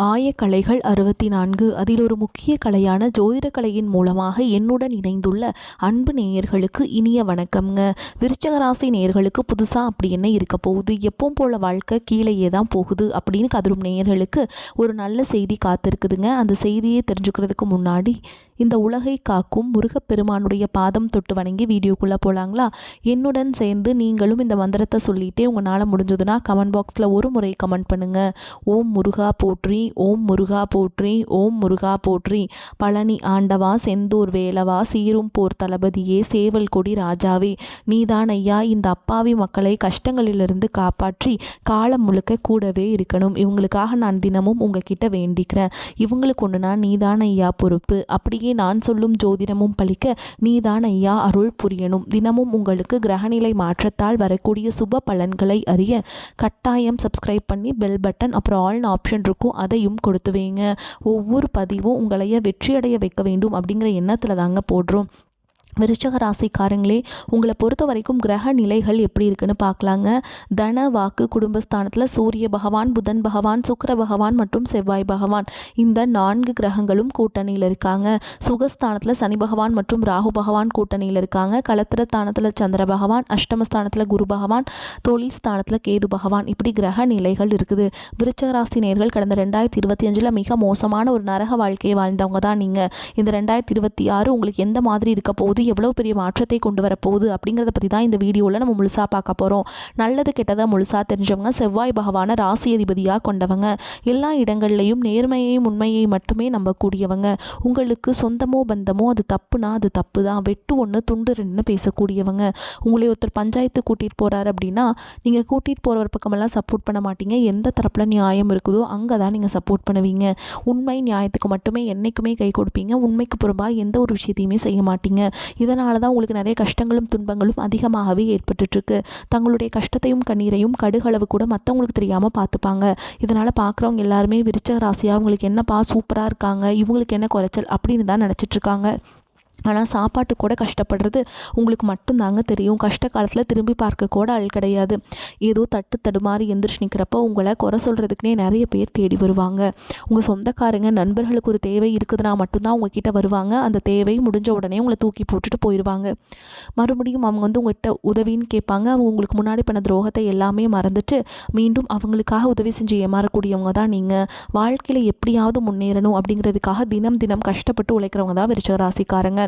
ஆயக்கலைகள் 64 அதில் ஒரு முக்கிய கலையான ஜோதிடக்கலையின் மூலமாக என்னுடன் இணைந்துள்ள அன்பு நேயர்களுக்கு இனிய வணக்கம்ங்க. விருச்சிக ராசி நேயர்களுக்கு புதுசாக அப்படி என்ன இருக்க போகுது, எப்பவும் போல வாழ்க்கை கீழேயே தான் போகுது அப்படின்னு கதரும் நேயர்களுக்கு ஒரு நல்ல செய்தி காத்திருக்குதுங்க. அந்த செய்தியை தெரிஞ்சுக்கிறதுக்கு முன்னாடி இந்த உலகை காக்கும் முருகப்பெருமானுடைய பாதம் தொட்டு வணங்கி வீடியோக்குள்ளே போகலாங்களா? என்னுடன் சேர்ந்து நீங்களும் இந்த மந்திரத்தை சொல்லிகிட்டே உங்களால் முடிஞ்சதுன்னா கமெண்ட் பாக்ஸில் ஒரு முறை கமெண்ட் பண்ணுங்கள். ஓம் முருகா போற்றி, ஓம் முருகா போற்றி, ஓம் முருகா போற்றி. பழனி ஆண்டவா, செந்தூர் வேலவா, சீரும் போர் தளபதியே, சேவல் கொடி ராஜாவே, நீதான் ஐயா இந்த அப்பாவி மக்களை கஷ்டங்களிலிருந்து காப்பாற்றி காலம் முழுக்க கூடவே இருக்கணும். இவங்களுக்காக நான் தினமும் உங்ககிட்ட வேண்டிக்கிறேன். இவங்களுக்கு ஒன்றுனா நீதான் ஐயா பொறுப்பு. அப்படியே நான் சொல்லும் ஜோதிடமும் பலிக்க நீதான் ஐயா அருள் புரியணும். தினமும் உங்களுக்கு கிரகநிலை மாற்றத்தால் வரக்கூடிய சுப பலன்களை அறிய கட்டாயம் சப்ஸ்கிரைப் பண்ணி பெல் பட்டன் அப்புறம் ஆல்னு ஆப்ஷன் இருக்கும், அதையும் கொடுத்து வைங்க. ஒவ்வொரு பதிவும் உங்களைய வெற்றியடைய வைக்க வேண்டும் அப்படிங்கிற எண்ணத்தில் தாங்க போடுறோம். விருச்சிக ராசிக்காரங்களே, உங்களை பொறுத்த வரைக்கும் கிரக நிலைகள் எப்படி இருக்குன்னு பார்க்கலாங்க. தன வாக்கு குடும்பஸ்தானத்தில் சூரிய பகவான், புதன் பகவான், சுக்கிர பகவான் மற்றும் செவ்வாய் பகவான் இந்த 4 கிரகங்களும் கூட்டணியில் இருக்காங்க. சுகஸ்தானத்தில் சனி பகவான் மற்றும் ராகு பகவான் கூட்டணியில் இருக்காங்க. களத்திரஸ்தானத்தில் சந்திர பகவான், அஷ்டமஸ்தானத்தில் குரு பகவான், தொழில் ஸ்தானத்தில் கேது பகவான், இப்படி கிரக நிலைகள் இருக்குது. விருச்சிக ராசி நேயர்கள் கடந்த 2025 மிக மோசமான ஒரு நரக வாழ்க்கையை வாழ்ந்தவங்க தான் நீங்கள். இந்த 2026 உங்களுக்கு எந்த மாதிரி இருக்க போகுது, எவ்வளோ பெரிய மாற்றத்தை கொண்டு வரப்போகுது அப்படிங்கிறத பற்றி தான் இந்த வீடியோவில் நம்ம முழுசாக பார்க்க போகிறோம். நல்லது கெட்டதை முழுசாக தெரிஞ்சவங்க, செவ்வாய் பகவானை ராசி அதிபதியாக கொண்டவங்க, எல்லா இடங்கள்லையும் நேர்மையையும் உண்மையை மட்டுமே நம்பக்கூடியவங்க, உங்களுக்கு சொந்தமோ பந்தமோ அது தப்புனா அது தப்பு தான், வெட்டு ஒன்று துண்டு ரெண்டுன்னு பேசக்கூடியவங்க. உங்களை ஒருத்தர் பஞ்சாயத்து கூட்டிகிட்டு போகிறாரு அப்படின்னா நீங்கள் கூட்டிகிட்டு போகிறவர் பக்கமெல்லாம் சப்போர்ட் பண்ண மாட்டீங்க. எந்த தரப்பில் நியாயம் இருக்குதோ அங்கே தான் நீங்கள் சப்போர்ட் பண்ணுவீங்க. உண்மை நியாயத்துக்கு மட்டுமே என்றைக்குமே கை கொடுப்பீங்க. உண்மைக்கு புறம்பாக எந்த ஒரு விஷயத்தையுமே செய்ய மாட்டீங்க. இதனால தான் உங்களுக்கு நிறைய கஷ்டங்களும் துன்பங்களும் அதிகமாகவே ஏற்பட்டுருக்கு. தங்களுடைய கஷ்டத்தையும் கண்ணீரையும் கடுகளவு கூட மற்றவங்களுக்கு தெரியாமல் பார்த்துப்பாங்க. இதனால் பார்க்குறவங்க எல்லாருமே விருச்சிக ராசியாக உங்களுக்கு என்னப்பா சூப்பராக இருக்காங்க, இவங்களுக்கு என்ன குறைச்சல் அப்படின்னு தான் நினச்சிட்ருக்காங்க. ஆனால் சாப்பாட்டு கூட கஷ்டப்படுறது உங்களுக்கு மட்டும்தாங்க தெரியும். கஷ்ட காலத்தில் திரும்பி பார்க்க கூட ஆள் கிடையாது. ஏதோ தட்டு தடுமாறி எந்திரிச்சு நிற்கிறப்போ உங்களை குறை சொல்கிறதுக்குனே நிறைய பேர் தேடி வருவாங்க. உங்கள் சொந்தக்காரங்க நண்பர்களுக்கு ஒரு தேவை இருக்குதுன்னா மட்டும்தான் உங்ககிட்ட வருவாங்க. அந்த தேவை முடிஞ்ச உடனே உங்களை தூக்கி போட்டுட்டு போயிடுவாங்க. மறுபடியும் அவங்க உங்கள்கிட்ட உதவின்னு கேட்பாங்க. அவங்க உங்களுக்கு முன்னாடி பண்ண துரோகத்தை எல்லாமே மறந்துட்டு மீண்டும் அவங்களுக்காக உதவி செஞ்சு ஏமாறக்கூடியவங்க தான் நீங்கள். வாழ்க்கையில் எப்படியாவது முன்னேறணும் அப்படிங்கிறதுக்காக தினம் தினம் கஷ்டப்பட்டு உழைக்கிறவங்க தான் விருச்சிக ராசிக்காரங்க.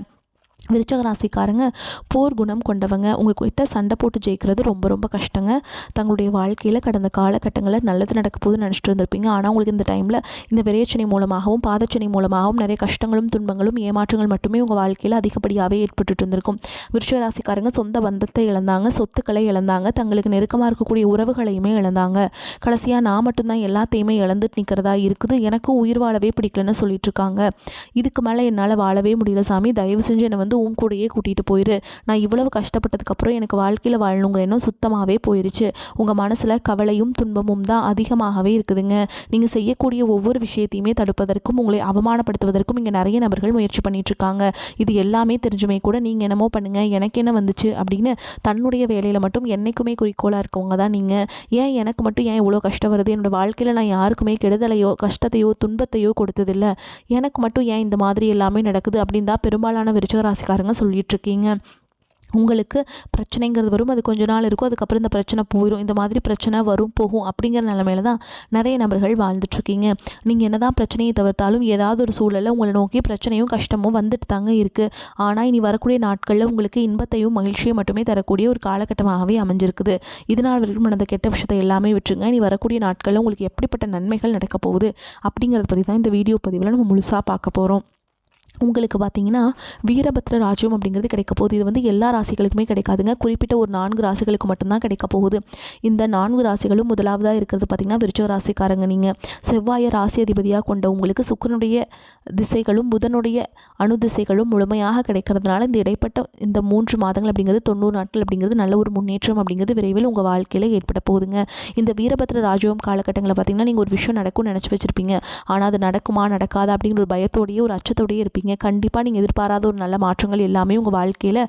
விருச்சிக ராசிக்காரங்க போர் குணம் கொண்டவங்க. உங்கள்கிட்ட சண்டை போட்டு ஜெயிக்கிறது ரொம்ப ரொம்ப கஷ்டங்க. தங்களுடைய வாழ்க்கையில் கடந்த காலகட்டங்களில் நல்லது நடக்க போது நினச்சிட்டு இருந்திருப்பீங்க. ஆனால் உங்களுக்கு இந்த டைமில் இந்த விரைச்சனை மூலமாகவும் பாதச்சனை மூலமாகவும் நிறைய கஷ்டங்களும் துன்பங்களும் ஏமாற்றங்கள் மட்டுமே உங்கள் வாழ்க்கையில் அதிகப்படியாகவே ஏற்பட்டு இருந்திருக்கும். விருச்சிக ராசிக்காரங்க சொந்த பந்தத்தை இழந்தாங்க, சொத்துக்களை இழந்தாங்க, தங்களுக்கு நெருக்கமாக இருக்கக்கூடிய உறவுகளையுமே இழந்தாங்க. கடைசியாக நான் மட்டும்தான் எல்லாத்தையுமே இழந்துட்டு நிற்கிறதா இருக்குது, எனக்கு உயிர் வாழவே பிடிக்கலன்னு சொல்லிட்டு இருக்காங்க. இதுக்கு மேலே என்னால் வாழவே முடியல சாமி, தயவு செஞ்சு என்னை உன் கூடையே கூட்டிகிட்டு போயிரு. நான் இவ்வளவு கஷ்டப்பட்டதுக்கப்புறம் எனக்கு வாழ்க்கையில் வாழணுங்கிற எண்ணம் சுத்தமாகவே போயிடுச்சு. உங்கள் மனசில் கவலையும் துன்பமும் தான் அதிகமாகவே இருக்குதுங்க. நீங்கள் செய்யக்கூடிய ஒவ்வொரு விஷயத்தையுமே தடுப்பதற்கும் உங்களை அவமானப்படுத்துவதற்கும் இங்கே நிறைய நபர்கள் முயற்சி பண்ணிகிட்ருக்காங்க. இது எல்லாமே தெரிஞ்சுமே கூட நீங்கள் என்னமோ பண்ணுங்கள், எனக்கு என்ன வந்துச்சு அப்படின்னு தன்னுடைய வேலையில் மட்டும் என்றைக்குமே குறிக்கோளாக இருக்கவங்க தான் நீங்கள். ஏன் எனக்கு மட்டும் ஏன் இவ்வளோ கஷ்டம் வருது, என்னோடய வாழ்க்கையில் நான் யாருக்குமே கெடுதலையோ கஷ்டத்தையோ துன்பத்தையோ கொடுத்ததில்லை, எனக்கு மட்டும் ஏன் இந்த மாதிரி எல்லாமே நடக்குது அப்படின்னு தான் பெரும்பாலான விருச்சிக ராசிக்காரங்க சொல்லிட்டு இருக்கீங்க. உங்களுக்கு பிரச்சனைங்கிறது வரும், அது கொஞ்ச நாள் இருக்கும், அதுக்கப்புறம் இந்த பிரச்சனை போயிடும். இந்த மாதிரி பிரச்சனை வரும் போகும் அப்படிங்கிற நிலமையில தான் நிறைய நபர்கள் வாழ்ந்துட்டுருக்கீங்க. நீங்கள் என்ன தான் பிரச்சனையை தவிர்த்தாலும் ஏதாவது ஒரு சூழலில் உங்களை நோக்கி பிரச்சனையும் கஷ்டமும் வந்துட்டு தாங்க இருக்குது. ஆனால் இனி வரக்கூடிய நாட்களில் உங்களுக்கு இன்பத்தையும் மகிழ்ச்சியும் மட்டுமே தரக்கூடிய ஒரு காலகட்டமாகவே அமைஞ்சிருக்குது. இதனால் வரைக்கும் நடந்த கெட்ட விஷயத்தை எல்லாமே விட்டுருங்க. இனி வரக்கூடிய நாட்களில் உங்களுக்கு எப்படிப்பட்ட நன்மைகள் நடக்க போகுது அப்படிங்கிறத பற்றி தான் இந்த வீடியோ பதிவில் நம்ம முழுசாக பார்க்க போகிறோம். உங்களுக்கு பார்த்தீங்கன்னா வீரபத்ர ராஜ்யம் அப்படிங்கிறது கிடைக்க போகுது. இது எல்லா ராசிகளுக்குமே கிடைக்காதுங்க. குறிப்பிட்ட ஒரு 4 ராசிகளுக்கு மட்டும்தான் கிடைக்க போகுது. இந்த 4 ராசிகளும் முதலாவதாக இருக்கிறது பார்த்திங்கன்னா விருச்சிக ராசிக்காரங்க. நீங்கள் செவ்வாயை ராசி அதிபதியாக கொண்ட உங்களுக்கு சுக்கிரனுடைய திசைகளும் புதனுடைய அணு திசைகளும் முழுமையாக கிடைக்கிறதுனால இந்த இடைப்பட்ட இந்த 3 மாதங்கள் அப்படிங்கிறது 90 நாட்கள் அப்படிங்கிறது நல்ல ஒரு முன்னேற்றம் அப்படிங்கிறது விரைவில் உங்கள் வாழ்க்கையில் ஏற்பட போகுதுங்க. இந்த வீரபத்ர ராஜ்யம் காலகட்டங்களில் பார்த்திங்கன்னா நீங்கள் ஒரு விஷயம் நடக்கும்னு நினச்சி வச்சுருப்பீங்க. ஆனால் அது நடக்குமா நடக்காதா அப்படிங்கிற ஒரு பயத்தோடையே ஒரு அச்சத்தோடையே இருப்பீங்க. போகிறீங்க. கண்டிப்பாக நீங்கள் எதிர்பாராத ஒரு நல்ல மாற்றங்கள் எல்லாமே உங்கள் வாழ்க்கையில்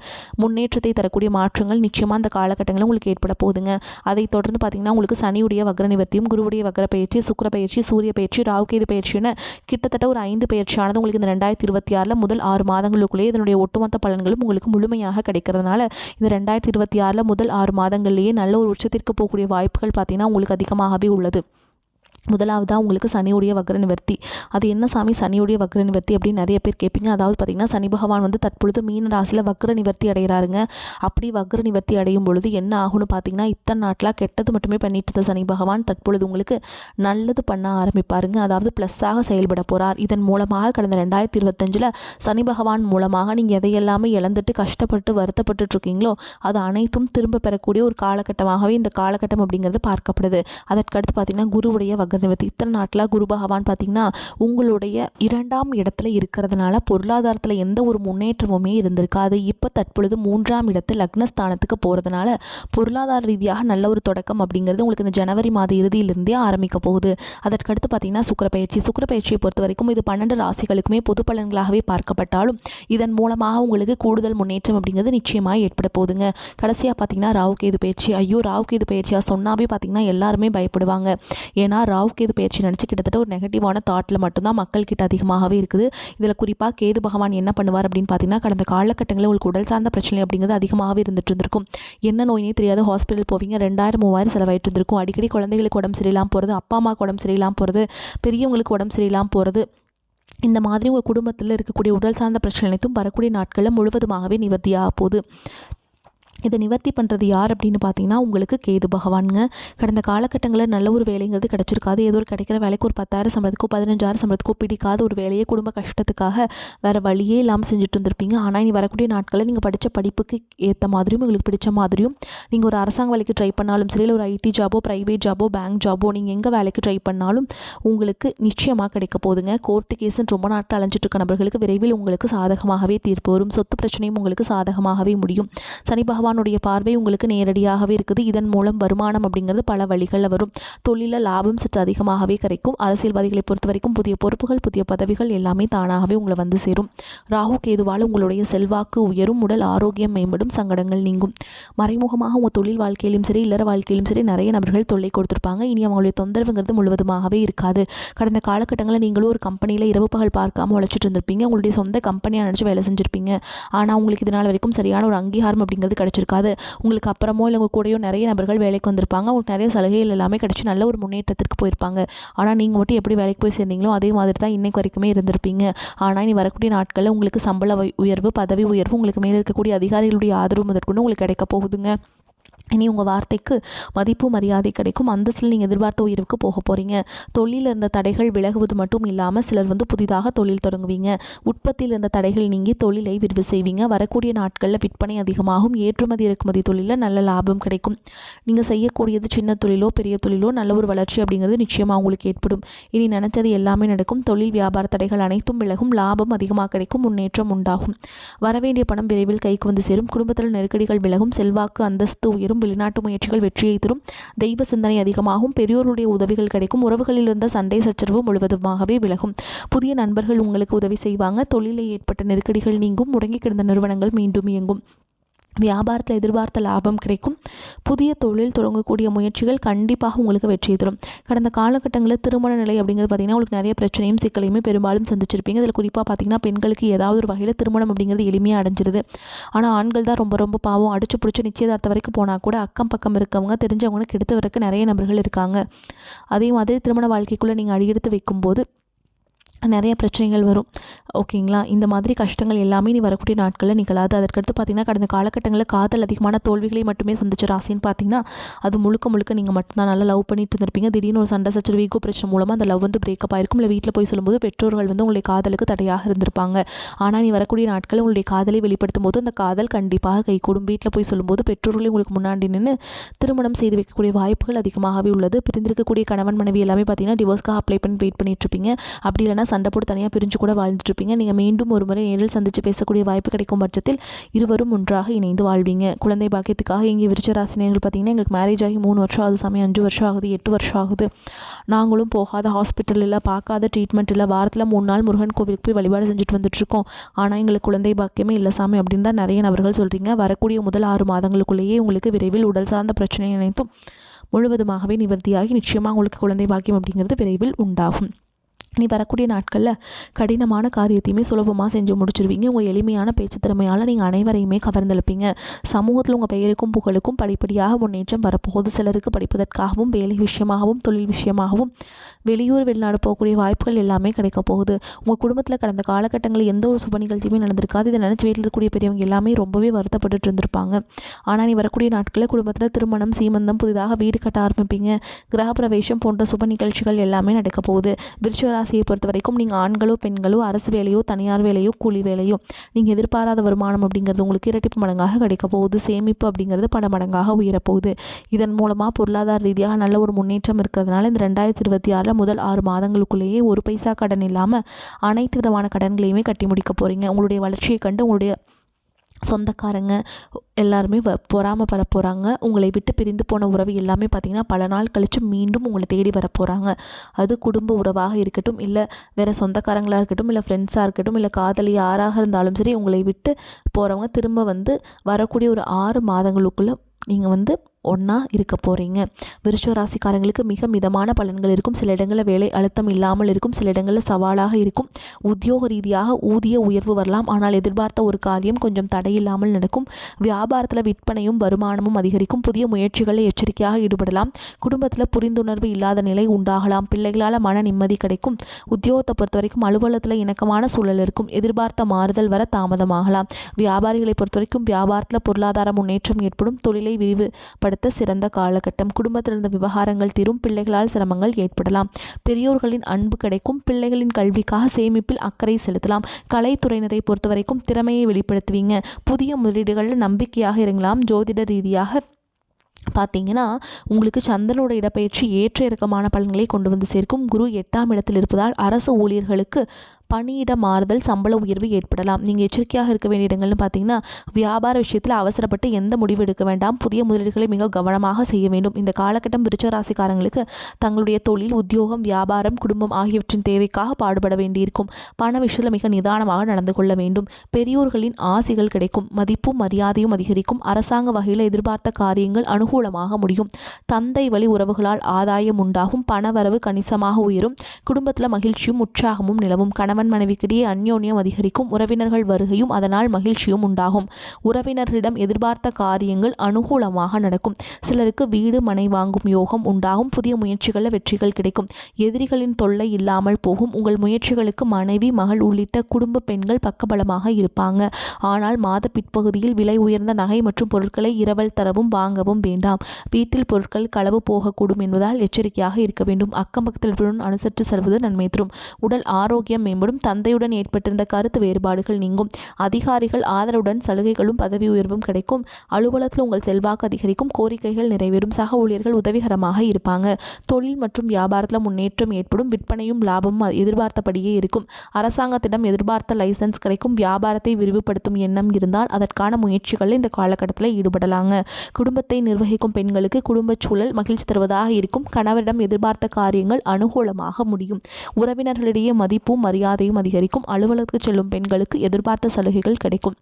முன்னேற்றத்தை தரக்கூடிய மாற்றங்கள் நிச்சயமாக அந்த காலகட்டங்களில் உங்களுக்கு ஏற்பட போகுதுங்க. அதை தொடர்ந்து பார்த்திங்கன்னா உங்களுக்கு சனியுடைய வக்ர நிவர்த்தியும், குருவுடைய வக்ர பயிற்சி, சுக்கிர பயிற்சி, சூரிய பயிற்சி, ராகுகேது பயிற்சின்னு கிட்டத்தட்ட ஒரு 5 பயிற்சியானது உங்களுக்கு இந்த 2026 முதல் 6 மாதங்களுக்குள்ளேயே இதனுடைய ஒட்டுமொத்த பலன்களும் உங்களுக்கு முழுமையாக கிடைக்கிறதுனால இந்த 2026 முதல் 6 மாதங்கள்லேயே நல்ல ஒரு உச்சத்திற்கு போகக்கூடிய வாய்ப்புகள் பார்த்திங்கன்னா உங்களுக்கு அதிகமாகவே உள்ளது. முதலாவதாக உங்களுக்கு சனியுடைய வக்ர நிவர்த்தி. அது என்ன சாமி சனியுடைய வக்ர நிவர்த்தி அப்படின்னு நிறைய பேர் கேட்பீங்க. அதாவது பார்த்திங்கன்னா சனி பகவான் வந்து தற்பொழுது மீன ராசியில் வக்ர நிவர்த்தி அடைகிறாருங்க. அப்படி வக்ர நிவர்த்தி அடையும் பொழுது என்ன ஆகும்னு பார்த்திங்கன்னா இத்தனை நாட்களாக கெட்டது மட்டுமே பண்ணிட்டு இருந்த சனி பகவான் தற்பொழுது உங்களுக்கு நல்லது பண்ண ஆரம்பிப்பாருங்க. அதாவது ப்ளஸ்ஸாக செயல்பட போகிறார். இதன் மூலமாக கடந்த 2025 சனி பகவான் மூலமாக நீங்கள் எதையெல்லாமே இழந்துட்டு கஷ்டப்பட்டு வருத்தப்பட்டு இருக்கீங்களோ அது அனைத்தும் திரும்ப பெறக்கூடிய ஒரு காலகட்டமாகவே இந்த காலகட்டம் அப்படிங்கிறது பார்க்கப்படுது. அதற்கடுத்து பார்த்திங்கன்னா குருவுடைய வக்ர நிவர்த்தி. இத்தனை நாட்டில் குரு பகவான் பார்த்திங்கன்னா உங்களுடைய 2ஆம் இடத்துல இருக்கிறதுனால பொருளாதாரத்தில் எந்த ஒரு முன்னேற்றமுமே இருந்திருக்காது. இப்போ தற்பொழுது 3ஆம் இடத்து லக்னஸ்தானத்துக்கு போகிறதுனால பொருளாதார ரீதியாக நல்ல ஒரு தொடக்கம் அப்படிங்கிறது உங்களுக்கு இந்த ஜனவரி மாத இறுதியிலிருந்தே ஆரம்பிக்க போகுது. அதற்கடுத்து பார்த்திங்கன்னா சுக்கிர பயிற்சியை பொறுத்த வரைக்கும் இது 12 ராசிகளுக்குமே பொது பலன்களாகவே பார்க்கப்பட்டாலும் இதன் மூலமாக உங்களுக்கு கூடுதல் முன்னேற்றம் அப்படிங்கிறது நிச்சயமாக ஏற்பட போகுதுங்க. கடைசியாக பார்த்திங்கன்னா ராகுகேது பயிற்சி. ஐயோ ராகுகேது பயிற்சியாக சொன்னாவே பார்த்திங்கன்னா எல்லாருமே பயப்படுவாங்க. ஏன்னா ராகுகேது பயிற்சி நினச்சி கிட்டத்தட்ட ஒரு நெகட்டிவான தாட்டில் மட்டும்தான் மக்கள் கிட்ட அதிகமாகவே இருக்குது. இதில் குறிப்பாக கேது பகவான் என்ன பண்ணுவார் அப்படின்னு பார்த்தீங்கன்னா கடந்த காலகட்டங்களில் உங்களுக்கு உடல் சார்ந்த பிரச்சனை அப்படிங்கிறது அதிகமாகவே இருந்துட்டு இருந்திருக்கும். என்ன நோயினே தெரியாது ஹாஸ்பிட்டல் போவீங்க, 2000-3000 செலவாயிட்டு இருந்திருக்கும். அடிக்கடி குழந்தைகளுக்கு உடம்பு சரியில்லாமல் போகிறது, அப்பா அம்மாவுக்கு உடம்பு சரியில்லாமல் போகிறது, பெரியவங்களுக்கு உடம்பு சரியில்லாமல் போகிறது, இந்த மாதிரி உங்கள் குடும்பத்தில் இருக்கக்கூடிய உடல் சார்ந்த பிரச்சனை அனைத்தும் வரக்கூடிய நாட்களில் முழுவதுமாகவே நிவர்த்தியாக போகுது. இதை நிவர்த்தி பண்ணுறது யார் அப்படின்னு பார்த்தீங்கன்னா உங்களுக்கு கேது பகவானுங்க. கடந்த காலகட்டங்களில் நல்ல ஒரு வேலைங்கிறது கிடச்சிருக்காது. ஏதோ ஒரு கிடைக்கிற வேலைக்கு ஒரு 10,000 சம்பளத்துக்கோ 15,000 சம்பளத்துக்கோ பிடிக்காத ஒரு வேலையை குடும்ப கஷ்டத்துக்காக வேறு வழியே இல்லாமல் செஞ்சுட்டு இருந்திருப்பீங்க. ஆனால் இனி வரக்கூடிய நாட்களில் நீங்கள் படித்த படிப்புக்கு ஏற்ற மாதிரியும் உங்களுக்கு பிடிச்ச மாதிரியும் நீங்கள் ஒரு அரசாங்க வேலைக்கு ட்ரை பண்ணாலும் சரி, இல்லை ஒரு ஐடி ஜாபோ, ப்ரைவேட் ஜாபோ, பேங்க் ஜாபோ, நீங்கள் எங்கே வேலைக்கு ட்ரை பண்ணாலும் உங்களுக்கு நிச்சயமாக கிடைக்க போகுதுங்க. கோர்ட்டு கேஸுன்னு ரொம்ப நாட்கள் அலைஞ்சிட்டு இருக்க நபர்களுக்கு விரைவில் உங்களுக்கு சாதகமாகவே தீர்ப்பு வரும். சொத்து பிரச்சனையும் உங்களுக்கு சாதகமாகவே முடியும். சனி பகவானுடைய பார்வை உங்களுக்கு நேரடியாகவே இருக்குது. இதன் மூலம் வருமானம் அப்படிங்கிறது பல வழிகளில் வரும். தொழில லாபம் சற்று அதிகமாகவே கிடைக்கும். அரசியல்வாதிகளை பொறுத்த வரைக்கும் புதிய பொறுப்புகள், புதிய பதவிகள் எல்லாமே தானாகவே உங்களை வந்து சேரும். ராகு கேதுவால் உங்களுடைய செல்வாக்கு உயரும், உடல் ஆரோக்கியம் மேம்படும், சங்கடங்கள் நீங்கும். மறைமுகமாக உங்கள் தொழில் வாழ்க்கையிலும் சரி, இல்லற வாழ்க்கையிலும் சரி நிறைய நபர்கள் தொல்லை கொடுத்துருப்பாங்க. இனி அவங்களுடைய தொந்தரவுங்கிறது முழுவதுமாகவே இருக்காது. கடந்த காலகட்டங்களில் நீங்களும் ஒரு கம்பெனியில் இரவு பகல் பார்க்காம உழைச்சிட்டு இருந்திருப்பீங்க. உங்களுடைய சொந்த கம்பெனியாக நினச்சி வேலை செஞ்சுருப்பீங்க. ஆனால் உங்களுக்கு இதனால் வரைக்கும் சரியான ஒரு அங்கீகாரம் அப்படிங்கிறது கிடைச்சிருக்காது. உங்களுக்கு அப்புறமோ இல்லை உங்கள் கூடயோ நிறைய நபர்கள் வேலைக்கு வந்திருப்பாங்க. உங்களுக்கு நிறைய சலுகைகள் எல்லாமே கிடச்சி நல்ல ஒரு முன்னேற்றத்திற்கு போயிருப்பாங்க. ஆனால் நீங்கள் மட்டும் எப்படி வேலைக்கு போய் சேர்ந்தீங்களோ அதே மாதிரி தான் இன்னைக்கு வரைக்குமே இருந்திருப்பீங்க. ஆனால் இனி வரக்கூடிய நாட்களில் உங்களுக்கு சம்பள உயர்வு, பதவி உயர்வு, உங்களுக்கு மேலே இருக்கக்கூடிய அதிகாரிகளுடைய ஆதரவு முதற்கொண்டு உங்களுக்கு கிடைக்க போகுதுங்க. இனி உங்கள் வார்த்தைக்கு மதிப்பு மரியாதை கிடைக்கும். அந்தஸ்தில் நீங்கள் எதிர்பார்த்த உயர்வுக்கு போக போகிறீங்க. தொழிலில் இருந்த தடைகள் விலகுவது மட்டும் இல்லாமல் சிலர் புதிதாக தொழில் தொடங்குவீங்க. உற்பத்தியில் இருந்த தடைகள் நீங்கி தொழிலை விரிவு செய்வீங்க. வரக்கூடிய நாட்களில் விற்பனை அதிகமாகும். ஏற்றுமதி இறக்குமதி தொழிலில் நல்ல லாபம் கிடைக்கும். நீங்கள் செய்யக்கூடியது சின்ன தொழிலோ பெரிய தொழிலோ நல்ல ஒரு வளர்ச்சி அப்படிங்கிறது நிச்சயமாக உங்களுக்கு ஏற்படும். இனி நினச்சது எல்லாமே நடக்கும். தொழில் வியாபார தடைகள் அனைத்தும் விலகும். லாபம் அதிகமாக கிடைக்கும். முன்னேற்றம் உண்டாகும். வரவேண்டிய பணம் விரைவில் கைக்கு வந்து சேரும். குடும்பத்தில் நெருக்கடிகள் விலகும். செல்வாக்கு அந்தஸ்து உயரும். வெளிநாட்டு முயற்சிகள் வெற்றியை தரும். தெய்வ சிந்தனை அதிகமாகும். பெரியோருடைய உதவிகள் கிடைக்கும். உறவுகளில் இருந்த சண்டை சச்சரவு முழுவதுமாகவே விலகும். புதிய நண்பர்கள் உங்களுக்கு உதவி செய்வாங்க. தொழிலில் ஏற்பட்ட நெருக்கடிகள் நீங்கும். முடங்கி கிடந்த நிறுவனங்கள் மீண்டும் இயங்கும். வியாபாரத்தில் எதிர்பார்த்த லாபம் கிடைக்கும். புதிய தொழில் தொடங்கக்கூடிய முயற்சிகள் கண்டிப்பாக உங்களுக்கு வெற்றி தரும். கடந்த காலகட்டங்களில் திருமண நிலை அப்படிங்கிறது பார்த்திங்கன்னா உங்களுக்கு நிறைய பிரச்சனையும் சிக்கலையுமே பெரும்பாலும் சந்திச்சிருப்பீங்க. இதில் குறிப்பாக பார்த்திங்கன்னா பெண்களுக்கு ஏதாவது ஒரு வகையில் திருமணம் அப்படிங்கிறது எளிமையாக அடைஞ்சிருது. ஆனால் ஆண்கள் தான் ரொம்ப பாவம். அடிச்சு பிடிச்சி நிச்சயதார்த்தம் வரைக்கும் போனால் கூட அக்கம் பக்கம் இருக்கவங்க தெரிஞ்சவங்கன்னு கெடுத்து வரைக்கும் நிறைய நபர்கள் இருக்காங்க. அதே மாதிரி திருமண வாழ்க்கைக்குள்ளே நீங்கள் அடியெடுத்து வைக்கும்போது நிறைய பிரச்சனைகள் வரும். ஓகேங்களா? இந்த மாதிரி கஷ்டங்கள் எல்லாமே நீ வரக்கூடிய நாட்களில் நிகழாது. அதற்கடுத்து பார்த்திங்கன்னா கடந்த காலகட்டங்களில் காதல் அதிகமான தோல்விகளை மட்டுமே சந்திச்ச ராசின்னு பார்த்திங்கன்னா அது முழுக்க நீங்கள் மட்டும்தான் நல்லா லவ் பண்ணிட்டு இருந்திருப்பீங்க. திடீர்னு ஒரு சண்டை சச்சரவு ஈகோ பிரச்சனை மூலமாக அந்த லவ் பிரேக்கப் ஆயிருக்கும். இல்லை வீட்டில் போய் சொல்லும்போது பெற்றோர்கள் உங்களுடைய காதலுக்கு தடையாக இருந்திருப்பாங்க. ஆனால் நீ வரக்கூடிய நாட்களில் உங்களுடைய காதலை வெளிப்படுத்தும் போது அந்த காதல் கண்டிப்பாக கைகூடும். வீட்டில் போய் சொல்லும்போது பெற்றோர்களே உங்களுக்கு முன்னாடி நின்று திருமணம் செய்து வைக்கக்கூடிய வாய்ப்புகள் அதிகமாகவே உள்ளது. பிரிந்திருக்கக்கூடிய கணவன் மனைவி எல்லாமே பார்த்திங்கன்னா டிவோர்ஸ்க்காக அப்ளை பண்ணி வெயிட் பண்ணிட்டு இருப்பீங்க. அப்படி இல்லைனா பார்த்தீங்கன்னா சண்டை போட்டு தனியாக பிரிஞ்சு கூட வாழ்ந்துட்டு இருப்பீங்க. நீங்கள் மீண்டும் ஒரு முறை நேரில் சந்தித்து பேசக்கூடிய வாய்ப்பு கிடைக்கும் பட்சத்தில் இருவரும் ஒன்றாக இணைந்து வாழ்வீங்க. குழந்தை பாக்கியத்துக்காக இங்கே விருச்சிகராசினியர்கள் பார்த்தீங்கன்னா எங்களுக்கு மேரேஜ் ஆகி 3 வருஷம் ஆகுது சாமி, 5 வருஷம் ஆகுது, 8 வருஷம் ஆகுது, நாங்களும் போகாத ஹாஸ்பிட்டல் இல்லை, பார்க்காத ட்ரீட்மெண்ட் இல்லை, வாரத்தில் 3 நாள் முருகன் கோவிலுக்கு போய் வழிபாடு செஞ்சுட்டு வந்துட்டுருக்கோம், ஆனால் எங்களுக்கு குழந்தை பாக்கியமே இல்லை சாமி அப்படின்னு தான் நிறைய நபர்கள் சொல்கிறீங்க. வரக்கூடிய முதல் 6 மாதங்களுக்குள்ளேயே உங்களுக்கு விரைவில் உடல் சார்ந்த பிரச்சனை அனைத்தும் முழுவதுமாகவே நிவர்த்தியாகி நிச்சயமாக உங்களுக்கு குழந்தை பாக்கியம் அப்படிங்கிறது விரைவில் உண்டாகும். நீ வரக்கூடிய நாட்களில் கடினமான காரியத்தையுமே சுலபமாக செஞ்சு முடிச்சிருவீங்க. உங்கள் எளிமையான பேச்சு திறமையால் நீங்கள் அனைவரையுமே கவர்ந்தெழுப்பீங்க. சமூகத்தில் உங்கள் பெயருக்கும் புகழுக்கும் படிப்படியாக முன்னேற்றம் வரப்போகுது. சிலருக்கு படிப்பதற்காகவும் வேலை விஷயமாகவும் தொழில் விஷயமாகவும் வெளியூர் வெளிநாடு போகக்கூடிய வாய்ப்புகள் எல்லாமே கிடைக்க போகுது. உங்கள் குடும்பத்தில் கடந்த காலகட்டங்களில் எந்த ஒரு சுப நிகழ்ச்சியுமே நடந்திருக்காது. இதை நினச்சி வீட்டில் இருக்கக்கூடிய பெரியவங்க எல்லாமே ரொம்பவே வருத்தப்பட்டு இருந்திருப்பாங்க. ஆனால் நீ வரக்கூடிய நாட்களில் குடும்பத்தில் திருமணம், சீமந்தம், புதிதாக வீடு கட்ட ஆரம்பிப்பீங்க. கிரகப்பிரவேசம் போன்ற சுப நிகழ்ச்சிகள் எல்லாமே நடக்க போகுது. விருச்சிக ராசியை பொறுத்த வரைக்கும் நீங்கள் ஆண்களோ பெண்களோ அரசு வேலையோ தனியார் வேலையோ கூலி வேலையோ நீங்கள் எதிர்பாராத வருமானம் அப்படிங்கிறது உங்களுக்கு இரட்டிப்பு மடங்காக கிடைக்க போகுது. சேமிப்பு அப்படிங்கிறது பல மடங்காக உயரப்போகுது. இதன் மூலமாக பொருளாதார ரீதியாக நல்ல ஒரு முன்னேற்றம் இருக்கிறதுனால இந்த 2026 முதல் 6 மாதங்களுக்குள்ளேயே ஒரு பைசா கடன் இல்லாமல் அனைத்து விதமான கடன்களையுமே கட்டி முடிக்க போகிறீங்க. உங்களுடைய வளர்ச்சியை கண்டு உங்களுடைய சொந்தக்காரங்க எல்லாருமே பொறாமப்பட போகிறாங்க. உங்களை விட்டு பிரிந்து போன உறவு எல்லாமே பார்த்திங்கன்னா பல நாள் கழித்து மீண்டும் உங்களை தேடி வர போகிறாங்க. அது குடும்ப உறவாக இருக்கட்டும், இல்லை வேறு சொந்தக்காரங்களாக இருக்கட்டும், இல்லை ஃப்ரெண்ட்ஸாக இருக்கட்டும், இல்லை காதலி யாராக இருந்தாலும் சரி, உங்களை விட்டு போகிறவங்க திரும்ப வரக்கூடிய ஒரு 6 மாதங்களுக்குள்ளே நீங்கள் ஒன்றா இருக்க போகிறீங்க. விருச்சிக ராசிக்காரங்களுக்கு மிக மிதமான பலன்கள் இருக்கும். சில இடங்களில் வேலை அழுத்தம் இல்லாமல் இருக்கும், சில இடங்களில் சவாலாக இருக்கும். உத்தியோக ரீதியாக ஊதிய உயர்வு வரலாம், ஆனால் எதிர்பார்த்த ஒரு காரியம் கொஞ்சம் தடையில்லாமல் நடக்கும். வியாபாரத்தில் விற்பனையும் வருமானமும் அதிகரிக்கும். புதிய முயற்சிகளில் எச்சரிக்கையாக ஈடுபடலாம். குடும்பத்தில் புரிந்துணர்வு இல்லாத நிலை உண்டாகலாம். பிள்ளைகளால் மன நிம்மதி கிடைக்கும். உத்தியோகத்தை பொறுத்த வரைக்கும் அலுவலகத்தில் இணக்கமான சூழல் இருக்கும். எதிர்பார்த்த மாறுதல் வர தாமதமாகலாம். வியாபாரிகளை பொறுத்த வரைக்கும் வியாபாரத்தில் பொருளாதார முன்னேற்றம் ஏற்படும். தொழிலை விரிவுபடுத்த சிறந்த காலகட்டம். குடும்பத்தில் இருந்த விவகாரங்கள் தீரும். பிள்ளைகளால் சிரமங்கள் ஏற்படலாம். பெரியோர்களின் அன்பு கிடைக்கும். பிள்ளைகளின் கல்விக்காக சேமிப்பில் அக்கறை செலுத்தலாம். கலைத்துறையினரை பொறுத்த வரைக்கும் திறமையை வெளிப்படுத்துவீங்க. புதிய முதலீடுகளில் நம்பிக்கையாக இறங்கலாம். ஜோதிட ரீதியாக பார்த்தீங்கன்னா உங்களுக்கு சந்திரனோட இடப்பெயர்ச்சி ஏற்ற இறக்கமான பலன்களை கொண்டு வந்து சேர்க்கும். குரு 8ஆம் இடத்தில் இருப்பதால் அரசு ஊழியர்களுக்கு பணியிட மாறுதல், சம்பள உயர்வு ஏற்படலாம். நீங்கள் எச்சரிக்கையாக இருக்க வேண்டிய இடங்கள்னு பார்த்தீங்கன்னா வியாபார விஷயத்தில் அவசரப்பட்டு எந்த முடிவு எடுக்க வேண்டாம். புதிய முதலீடுகளை மிக கவனமாக செய்ய வேண்டும். இந்த காலகட்டம் விருச்சிக ராசிக்காரங்களுக்கு தங்களுடைய தொழில், உத்தியோகம், வியாபாரம், குடும்பம் ஆகியவற்றின் தேவைக்காக பாடுபட வேண்டியிருக்கும். பண விஷயத்தில் மிக நிதானமாக நடந்து கொள்ள வேண்டும். பெரியோர்களின் ஆசிகள் கிடைக்கும். மதிப்பும் மரியாதையும் அதிகரிக்கும். அரசாங்க வகையில் எதிர்பார்த்த காரியங்கள் அனுகூலமாக முடியும். தந்தை வழி உறவுகளால் ஆதாயம் உண்டாகும். பணவரவு கணிசமாக உயரும். குடும்பத்தில் மகிழ்ச்சியும் உற்சாகமும் நிலவும். கணவன் மனைவிக்கிடையே அந்யோன்யம் அதிகரிக்கும். உறவினர்கள் வருகையும் அதனால் மகிழ்ச்சியும் உண்டாகும். உறவினர்களிடம் எதிர்பார்த்த காரியங்கள் அனுகூலமாக நடக்கும். சிலருக்கு வீடு மனை வாங்கும் யோகம் உண்டாகும். புதிய முயற்சிகளில் வெற்றிகள் கிடைக்கும். எதிரிகளின் தொல்லை இல்லாமல் போகும். உங்கள் முயற்சிகளுக்கு மனைவி, மகள் உள்ளிட்ட குடும்ப பெண்கள் பக்கபலமாக இருப்பாங்க. ஆனால் மாத பிற்பகுதியில் விலை உயர்ந்த நகை மற்றும் பொருட்களை இரவல் தரவும் வாங்கவும் வேண்டாம். வீட்டில் பொருட்கள் களவு போகக்கூடும் என்பதால் எச்சரிக்கையாக இருக்க வேண்டும். அக்கம் பக்கத்தில் அனுசரித்து செல்வது நன்மை தரும். உடல் ஆரோக்கியம் மேம்படும். தந்தையுடன் ஏற்பட்டிருந்த கருத்து வேறுபாடுகள் நீங்கும். அதிகாரிகள் ஆதரவுடன் சலுகைகளும் பதவி உயர்வும் கிடைக்கும். அலுவலகத்தில் உங்கள் செல்வாக்கு அதிகரிக்கும். கோரிக்கைகள் நிறைவேறும். சக ஊழியர்கள் உதவிகரமாக இருப்பாங்க. தொழில் மற்றும் வியாபாரத்தில் முன்னேற்றம் ஏற்படும். விற்பனையும் லாபமும் எதிர்பார்த்தபடியே இருக்கும். அரசாங்கத்திடம் எதிர்பார்த்த லைசன்ஸ் கிடைக்கும். வியாபாரத்தை விரிவுபடுத்தும் எண்ணம் இருந்தால் அதற்கான முயற்சிகளில் இந்த காலகட்டத்தில் ஈடுபடலாங்க. குடும்பத்தை நிர்வகிக்கும் பெண்களுக்கு குடும்ப சூழல் மகிழ்ச்சி தருவதாக இருக்கும். கணவரிடம் எதிர்பார்த்த காரியங்கள் அனுகூலமாக முடியும். உறவினர்களிடையே மதிப்பும் மரியாதையும் அதிகரிக்கும். அலுவலகத்துக்கு செல்லும் பெண்களுக்கு எதிர்பார்த்த சலுகைகள் கிடைக்கும்.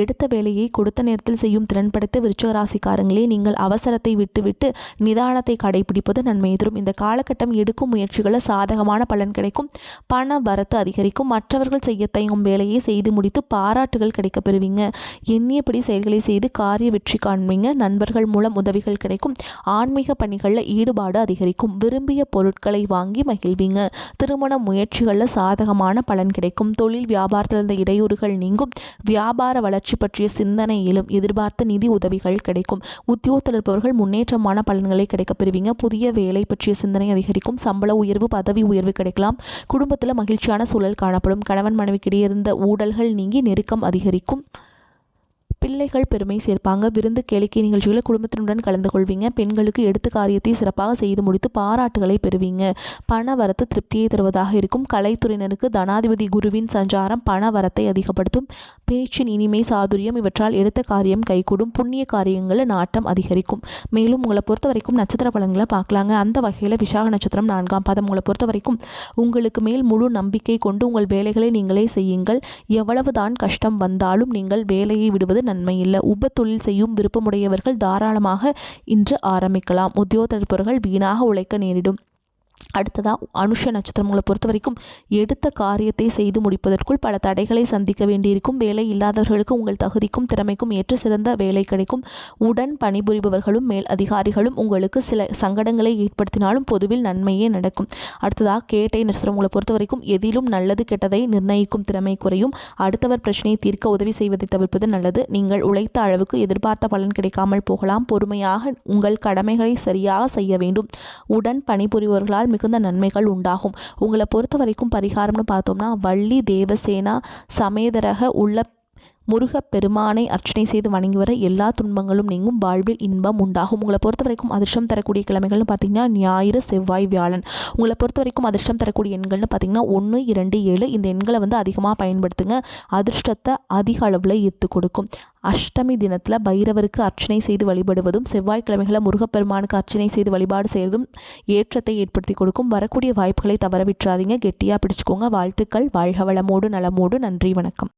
எடுத்த வேலையை கொடுத்த நேரத்தில் செய்யும் திறன் படைத்த விருச்சிக ராசிக்காரங்களே, நீங்கள் அவசரத்தை விட்டுவிட்டு நிதானத்தை கடைபிடிப்பது நன்மை தரும். இந்த காலகட்டம் எடுக்கும் முயற்சிகளில் சாதகமான பலன் கிடைக்கும். பண வரத்து அதிகரிக்கும். மற்றவர்கள் செய்ய தயங்கும் வேலையை செய்து முடித்து பாராட்டுகள் கிடைக்க பெறுவீங்க. எண்ணியபடி செயல்களை செய்து காரிய வெற்றி காண்பீங்க. நண்பர்கள் மூலம் உதவிகள் கிடைக்கும். ஆன்மீக பணிகளில் ஈடுபாடு அதிகரிக்கும். விரும்பிய பொருட்களை வாங்கி மகிழ்வீங்க. திருமண முயற்சிகளில் சாதகமான பலன் கிடைக்கும். தொழில் வியாபாரத்தில் இருந்த இடையூறுகள் நீங்கும். வியாபார வளர்ச்சி பற்றிய சிந்தனை எழும். எதிர்பார்த்த நிதி உதவிகள் கிடைக்கும். உத்தியோகத்தில் இருப்பவர்கள் முன்னேற்றமான பலன்களை கிடைக்கப் பெறுவீங்க. புதிய வேலை பற்றிய சிந்தனை அதிகரிக்கும். சம்பள உயர்வு, பதவி உயர்வு கிடைக்கலாம். குடும்பத்தில் மகிழ்ச்சியான சூழல் காணப்படும். கணவன் மனைவிக்கிடையே இருந்த ஊடல்கள் நீங்கி நெருக்கம் அதிகரிக்கும். பிள்ளைகள் பெருமை சேர்ப்பாங்க. விருந்து கேளிக்கை நிகழ்ச்சிகளை குடும்பத்தினுடன் கலந்து கொள்வீங்க. பெண்களுக்கு எடுத்த காரியத்தை சிறப்பாக செய்து முடித்து பாராட்டுகளை பெறுவீங்க. பண வரத்து திருப்தியை தருவதாக இருக்கும். கலைத்துறையினருக்கு தனாதிபதி குருவின் சஞ்சாரம் பண வரத்தை அதிகப்படுத்தும். பேச்சின் இனிமை சாதுரியம் இவற்றால் எடுத்த காரியம் கைகூடும். புண்ணிய காரியங்களில் நாட்டம் அதிகரிக்கும். மேலும் உங்களை பொறுத்த வரைக்கும் நட்சத்திர பலன்களை பார்க்கலாங்க. அந்த வகையில் விசாக நட்சத்திரம் 4ஆம் பாதம். உங்களை பொறுத்த வரைக்கும் உங்களுக்கு மேல் முழு நம்பிக்கை கொண்டு உங்கள் வேலைகளை நீங்களே செய்யுங்கள். எவ்வளவுதான் கஷ்டம் வந்தாலும் நீங்கள் வேலையை விடுவது நன்மை இல்லை. உப தொழில் செய்யும் விருப்பமுடையவர்கள் தாராளமாக இன்று ஆரம்பிக்கலாம். உத்தியோகத்தர்கள் வீணாக உழைக்க நேரிடும். அடுத்ததாக அனுஷ நட்சத்திரம். உங்களை பொறுத்த வரைக்கும் எடுத்த காரியத்தை செய்து முடிப்பதற்குள் பல தடைகளை சந்திக்க வேண்டியிருக்கும். வேலை இல்லாதவர்களுக்கு உங்கள் தகுதிக்கும் திறமைக்கும் ஏற்ற சிறந்த வேலை கிடைக்கும். உடன் பணிபுரிபவர்களும் மேல் அதிகாரிகளும் உங்களுக்கு சில சங்கடங்களை ஏற்படுத்தினாலும் பொதுவில் நன்மையே நடக்கும். அடுத்ததாக கேட்டை நட்சத்திரம். உங்களை பொறுத்த வரைக்கும் எதிலும் நல்லது கெட்டதை நிர்ணயிக்கும் திறமை குறையும். அடுத்தவர் பிரச்சனையை தீர்க்க உதவி செய்வதை தவிர்ப்பது நல்லது. நீங்கள் உழைத்த அளவுக்கு எதிர்பார்த்த பலன் கிடைக்காமல் போகலாம். பொறுமையாக உங்கள் கடமைகளை சரியாக செய்ய வேண்டும். உடன் பணிபுரிபவர்களால் மிகுந்த நன்மைகள் உண்டாகும். உங்களை பொறுத்த வரைக்கும் பரிகாரம்னு பார்த்தோம்னா வள்ளி தேவசேனா சமேதரக உள்ள முருகப்பெருமானை அர்ச்சனை செய்து வணங்கி வர எல்லா துன்பங்களும் நீங்கும். வாழ்வில் இன்பம் உண்டாகும். உங்களை பொறுத்த வரைக்கும் அதிர்ஷ்டம் தரக்கூடிய கிழமைகள்னு பார்த்தீங்கன்னா ஞாயிறு, செவ்வாய், வியாழன். உங்களை பொறுத்த வரைக்கும் அதிர்ஷ்டம் தரக்கூடிய எண்கள்னு பார்த்தீங்கன்னா 1, 2, 7. இந்த எண்களை அதிகமாக பயன்படுத்துங்க. அதிர்ஷ்டத்தை அதிக அளவில் ஈர்த்து கொடுக்கும். அஷ்டமி தினத்தில் பைரவருக்கு அர்ச்சனை செய்து வழிபடுவதும் செவ்வாய்க்கிழமைகளை முருகப்பெருமானுக்கு அர்ச்சனை செய்து வழிபாடு செய்வதும் ஏற்றத்தை ஏற்படுத்தி கொடுக்கும். வரக்கூடிய வாய்ப்புகளை தவற விட்டுறாதீங்க. கெட்டியாக பிடிச்சுக்கோங்க. வாழ்த்துக்கள். வாழ்க வளமோடு நலமோடு. நன்றி, வணக்கம்.